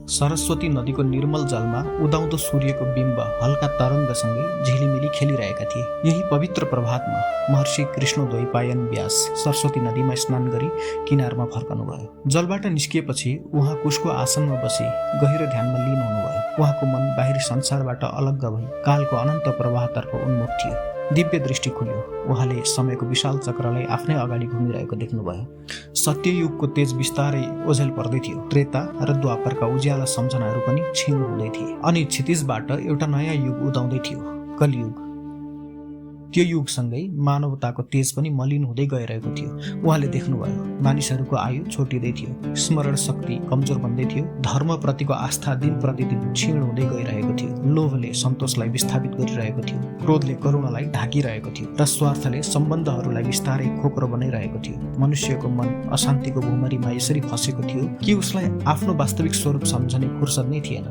सरस्वती नदीको निर्मल जलमा उदाउँदो सूर्यको बिम्ब हल्का तरङ्गसँगै झिलिमिली खेलिरहेका थिए। यही पवित्र प्रभातमा महर्षि कृष्णद्वैपायन व्यास सरस्वती नदीमा स्नान गरी किनारमा फर्कनुभयो। जलबाट निस्किएपछि उहाँ कुशको आसनमा बसी गहिरो ध्यानमा लीन हुनुभयो। उहाँको मन बाहिरी संसारबाट अलग्ग भई कालको अनन्त प्रवाहतर्फ उन्मुख थियो। दिव्य दृष्टि खुल्यो। उहाँले समयको विशाल चक्रलाई आफ्नै अगाडि घुमिरहेको देख्नुभयो। सत्ययुगको तेज बिस्तारै ओझेल पर्दै थियो। त्रेता र द्वापरका उज्याला सम्झनाहरू पनि क्षीण हुँदै थिए। अनि क्षितिजबाट एउटा नयाँ युग उदाउँदै थियो, कलियुग। त्यो युगसँगै मानवताको तेज पनि मलिन हुँदै गइरहेको थियो। उहाँले देख्नुभयो मानिसहरूको आयु छोटिँदै थियो, स्मरण शक्ति कमजोर बन्दै थियो, धर्मप्रतिको आस्था दिन प्रतिदिन क्षीण हुँदै गइरहेको थियो। लोभले सन्तोषलाई विस्थापित गरिरहेको थियो, क्रोधले करुणालाई ढाकिरहेको थियो र स्वार्थले सम्बन्धहरूलाई बिस्तारै खोक्रो बनाइरहेको थियो। मनुष्यको मन अशान्तिको भुमरीमा यसरी फसेको थियो कि उसलाई आफ्नो वास्तविक स्वरूप सम्झने फुर्सद नै थिएन।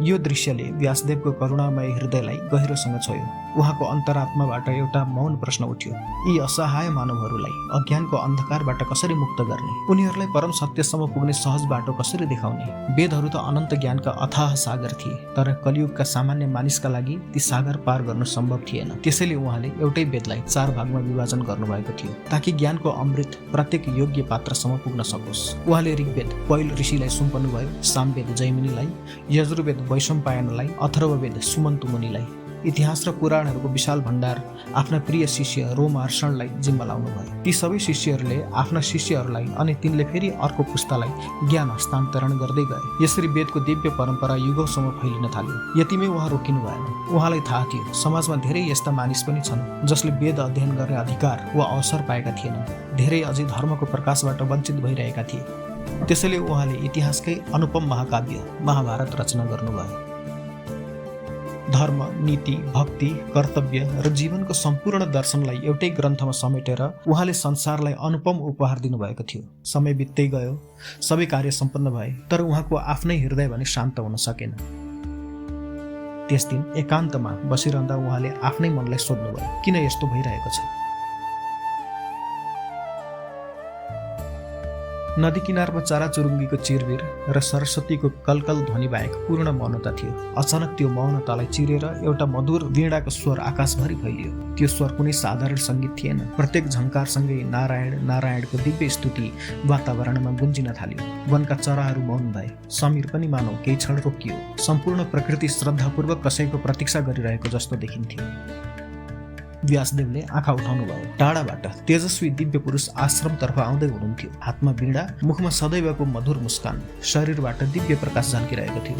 यो दृश्यले व्यासदेवको करुणामय हृदयलाई गहिरोसँग छोयो। उहाँको अन्तरात्माबाट एउटा मौन प्रश्न उठ्यो। यी असहाय मानवहरूलाई अज्ञानको अन्धकारबाट कसरी मुक्त गर्ने? उनीहरूलाई परम सत्यसम्म पुग्ने सहज बाटो कसरी देखाउने? वेदहरू त अनन्त ज्ञानका अथाह सागर थिए, तर कलियुगका सामान्य मानिसका लागि ती सागर पार गर्न सम्भव थिएन। त्यसैले उहाँले एउटै वेदलाई 4 भागमा विभाजन गर्नुभएको थियो, ताकि ज्ञानको अमृत प्रत्येक योग्य पात्रसम्म पुग्न सकोस्। उहाँले ऋग्वेद पैल ऋषिलाई सुम्पनुभयो, सामवेद जैमिनीलाई, यजुर्वेद वैशम्पायनलाई, अथर्ववेद सुमन्तु मुनिलाई। इतिहास र पुराणहरूको विशाल भण्डार आफ्ना प्रिय शिष्य रोमहर्षणलाई जिम्मा लाउनुभयो। ती सबै शिष्यहरूले आफ्ना शिष्यहरूलाई अनि तिनले फेरि अर्को पुस्तालाई ज्ञान हस्तान्तरण गर्दै गए। यसरी वेदको दिव्य परम्परा युगौँसम्म फैलिन थाल्यो। यतिमै उहाँ रोकिनु भएन। उहाँलाई थाहा थियो समाजमा धेरै यस्ता मानिस पनि छन् जसले वेद अध्ययन गर्ने अधिकार वा अवसर पाएका थिएनन्। धेरै अझै धर्मको प्रकाशबाट वञ्चित भइरहेका थिए। त्यसैले उहाँले इतिहासकै अनुपम महाकाव्य महाभारत रचना गर्नुभयो। धर्म, नीति, भक्ति, कर्तव्य र जीवनको सम्पूर्ण दर्शनलाई एउटै ग्रन्थमा समेटेर उहाँले संसारलाई अनुपम उपहार दिनुभएको थियो। समय बित्दै गयो, सबै कार्य सम्पन्न भए, तर उहाँको आफ्नै हृदय भने शान्त हुन सकेन। त्यस दिन एकान्तमा बसिरहँदा उहाँले आफ्नै मनलाई सोध्नुभयो, किन यस्तो भइरहेको छ? नदी किनारमा चराचुरुङ्गीको चिरबिर र सरस्वतीको कलकल ध्वनि बाहेक पूर्ण मौनता थियो। अचानक त्यो मौनतालाई चिरेर एउटा मधुर वीणाको स्वर आकाशभरि फैलियो। त्यो स्वर कुनै साधारण सङ्गीत थिएन। प्रत्येक झङ्कारसँगै नारायण नारायणको दिव्य स्तुति वातावरणमा गुन्जिन थाल्यो। वनका चराहरू मौन भए, समीर पनि मानौ केही क्षण रोकियो। सम्पूर्ण प्रकृति श्रद्धापूर्वक कसैको प्रतीक्षा गरिरहेको जस्तो देखिन्थ्यो। व्यासदेवले आँखा उठाउनु भयो। टाढाबाट तेजस्वी दिव्य पुरुष आश्रमतर्फ आउँदै हुनुहुन्थ्यो। हातमा वीणा, मुखमा सदैवको मधुर मुस्कान, शरीरबाट दिव्य प्रकाश झल्किरहेको थियो।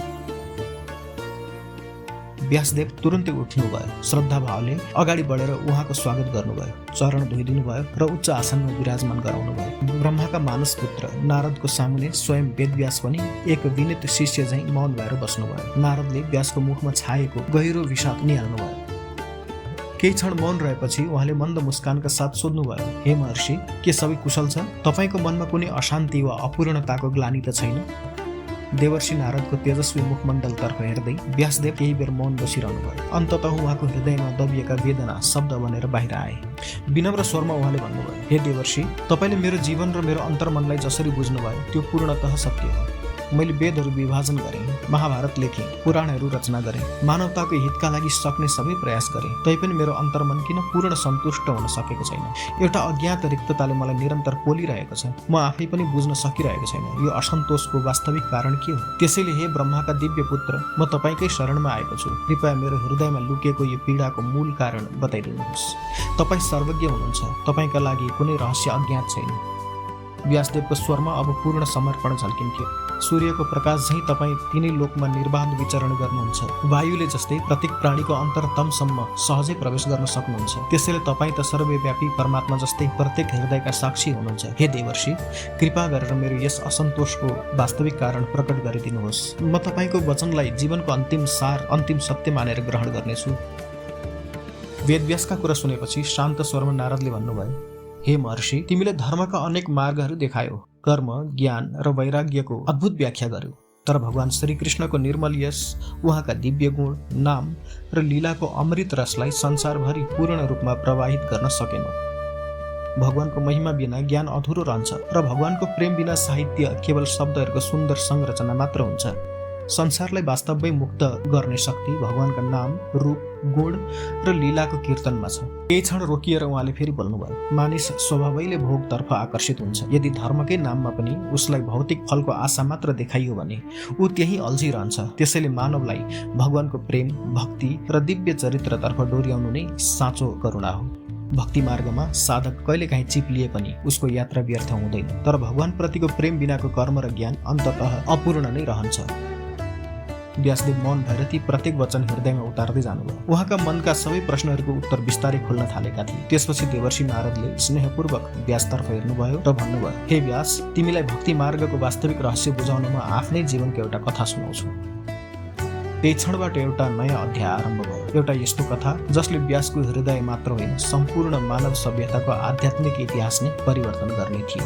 व्यासदेव तुरुन्तै उठ्नुभयो। श्रद्धाभावले अगाडि बढेर उहाँको स्वागत गर्नुभयो, चरण धोइदिनु भयो र उच्च आसनमा विराजमान गराउनु भयो। ब्रह्माका मानस पुत्र नारदको सामुने स्वयं वेदव्यास पनि एक विनित शिष्य झैँ मौन भएर बस्नुभयो। नारदले व्यासको मुखमा छाएको गहिरो विषाद निहाल्नुभयो। केही क्षण मौन रहेपछि उहाँले मन्द मुस्कानका साथ सोध्नुभयो, हे महर्षि, के सबै कुशल छ? तपाईँको मनमा कुनै अशान्ति वा अपूर्णताको ग्लानि त छैन? देवर्षि नारदको तेजस्वी मुखमण्डलतर्फ हेर्दै व्यासदेव केही बेर मौन बसिरहनु भयो। अन्ततः उहाँको हृदयमा दबिएका वेदना शब्द बनेर बाहिर आए। विनम्र स्वरमा उहाँले भन्नुभयो, हे देवर्षि, तपाईँले मेरो जीवन र मेरो अन्तर्मनलाई जसरी बुझ्नुभयो त्यो पूर्णतः सत्य हो। मैले वेदहरू विभाजन गरेँ, महाभारत लेखेँ, पुराणहरू रचना गरेँ, मानवताको हितका लागि सक्ने सबै प्रयास गरेँ, तैपनि मेरो अन्तर्मन किन पूर्ण सन्तुष्ट हुन सकेको छैन? एउटा अज्ञात रिक्तताले मलाई निरन्तर पोलिरहेको छ। म आफै पनि बुझ्न सकिरहेको छैन यो असन्तोषको वास्तविक कारण के हो। त्यसैले हे ब्रह्माका दिव्य पुत्र, म तपाईँकै शरणमा आएको छु। कृपया मेरो हृदयमा लुकेको यो पीडाको मूल कारण बताइदिनुहोस्। तपाईँ सर्वज्ञ हुनुहुन्छ, तपाईँका लागि कुनै रहस्य अज्ञात छैन। व्यासदेवको स्वरमा अब पूर्ण समर्पण झल्किन्थ्यो। सूर्यको प्रकाश झैँ तपाईँ तिनै लोकमा निर्बाध विचरण गर्नुहुन्छ। वायुले जस्तै प्रत्येक प्राणीको अन्तरतमसम्म सहजै प्रवेश गर्न सक्नुहुन्छ। त्यसैले तपाईँ त सर्वव्यापी परमात्मा जस्तै प्रत्येक हृदयका साक्षी हुनुहुन्छ। हे देवर्षि, कृपा गरेर मेरो यस असन्तोषको वास्तविक कारण प्रकट गरिदिनुहोस्। म तपाईँको वचनलाई जीवनको अन्तिम सार, अन्तिम सत्य मानेर ग्रहण गर्नेछु। वेदव्यासका कुरा सुनेपछि शान्त स्वरमा नारदले भन्नुभयो, हे महर्षि, तिमीले धर्मका अनेक मार्गहरू देखायो, कर्म, ज्ञान र वैराग्यको अद्भुत व्याख्या गर्यो, तर भगवान श्रीकृष्णको निर्मल यश, उहाँका दिव्य गुण, नाम र लीलाको अमृत रसलाई संसारभरि पूर्ण रूपमा प्रवाहित गर्न सकेनौ। भगवानको महिमा बिना ज्ञान अधुरो रहन्छ र भगवानको प्रेम बिना साहित्य केवल शब्दहरूको सुन्दर संरचना मात्र हुन्छ। संसारलाई वास्तवमै मुक्त गर्ने शक्ति भगवानका नाम, रूप, गुण र लीलाको कीर्तनमा छ। केही क्षण रोकिएर उहाँले फेरि भन्नुभयो, मानिस स्वभावैले भोगतर्फ आकर्षित हुन्छ। यदि धर्मकै नाममा पनि उसलाई भौतिक फलको आशा मात्र देखाइयो भने ऊ त्यही अल्झिरहन्छ। त्यसैले मानवलाई भगवानको प्रेम, भक्ति र दिव्य चरित्रतर्फ डोर्याउनु नै साँचो करुणा हो। भक्ति मार्गमा साधक कहिलेकाहीँ चिप्लिए पनि उसको यात्रा व्यर्थ हुँदैन, तर भगवानप्रतिको प्रेम बिनाको कर्म र ज्ञान अन्ततः अपूर्ण नै रहन्छ। व्यासदेव मौन भएर ती प्रत्येक वचन हृदयमा उतार्दै जानुभयो। उहाँका मनका सबै प्रश्नहरूको उत्तर बिस्तारै खुल्न थालेका थिए। त्यसपछि देवर्षि नारदले स्नेहपूर्वक व्यासतर्फ हेर्नुभयो र भन्नुभयो, हे व्यास, तिमीलाई भक्ति मार्गको वास्तविक रहस्य बुझाउन म आफ्नै जीवनको एउटा कथा सुनाउँछु। त्यही क्षणबाट एउटा नयाँ अध्याय आरम्भ भयो। एउटा यस्तो कथा जसले व्यासको हृदय मात्र होइन, सम्पूर्ण मानव सभ्यताको आध्यात्मिक इतिहास नै परिवर्तन गर्ने थियो।